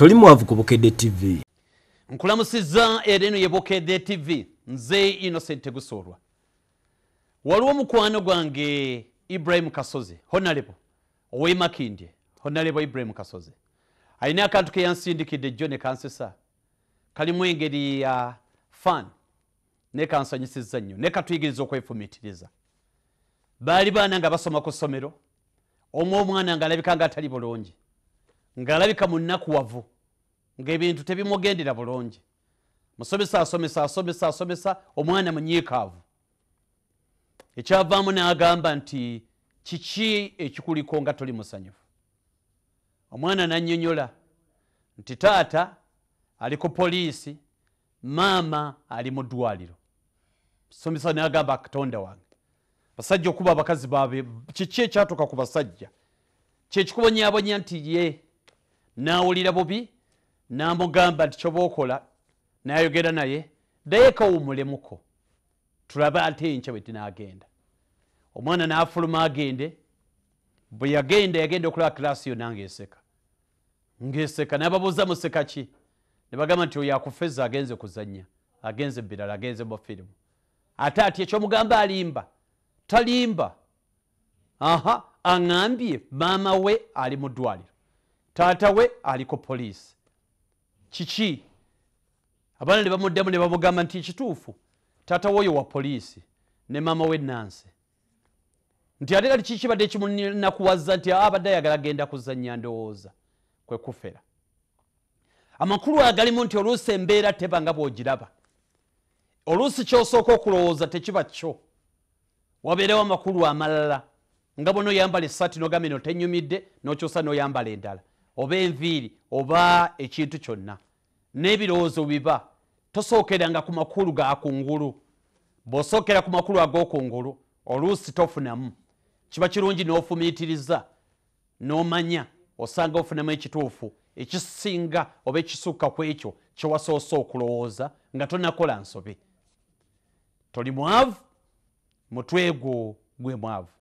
Toli mwavu ku Bukedde TV. Nkulamusizza ereno ye Bukedde TV. Nze Innocent Gusorwa. Waliwo mukwano gwange Ibrahim Kasozi. Honorable. Owe Makindye. Honorable Ibrahim Kasozi. Alina akantu ke yansindikidde jjo ne kansesa. Kalimu engeri ya fan. Ne kansanyisizza nnyo. Ne katuyigiriza okwefumitiriza. Baali baana nga basoma ku ssomero. Omwana ng'alabika ng'atali bulungi. Ng'alabika munnakuwavu. Ng'ebintu tebimugendera bulungi. Musomesa asomesa omwana munyiikaavu. Ekyavaamu n'agamba nti kiki ekikuliko nga toli musanyufu. Omwana n'annyonnyola nti taata ali ku poliisi, maama ali mu ddwaliro. Musomesa n'agamba Katonda wange. Basajja okuba abakazi baabwe kiki ekyatuuka ku basajja. Kyekikubonyaabonya nti ye n'awulira bubi n'amugamba nti ky'oba okola n'ayogera naye ddayo kawummulemuko tulabe ate enkya bwe tinaagenda. Omwana n'afuluma agende, bwe yagenda okulaba kiraasi yonna ng'eseka n'ababuuza museka ki ne bagamba nti oyo akufezza agenze kuzannya, agenze birala, agenze mu firimu. Ate ati ekyomugamba alimba talimba. Aŋambye maama we ali mu ddwaliro, taata we ali ku poliisi. Kiki? Abaana ne bamuddamu ne bamugamba nti kituufu taata woyo wa poliisi ne maama we Nansi. Nti ate kati kiki badde kimunakuwazza nti abadde ayagala agenda kuzannya ndowooza kwe kufera. Amakulu agalimu nti oluusi embeera teba nga bw'ogiraba. Oluusi ky'osooka okulowooza tekiba kyo. Wabeerawo amakulu amalala nga bono oyambala essaati n'ogamba eno tennyumidde n'okyusa n'oyambala endala, oba enviiri oba ekintu kyonna. N'ebirowoozo biba tosookeranga ku makulu ga kungulu. Bw'osookera ku makulu ag'okungulu oluusi tofunamu. Kiba kirungi n'ofumiitiriza n'omanya osanga ofunamu ekituufu ekisinga oba ekisukka ku ekyo kye wasoose okulowooza nga tonakola nsobi. Toli mwavu, mutwe gwo gwe mwavu.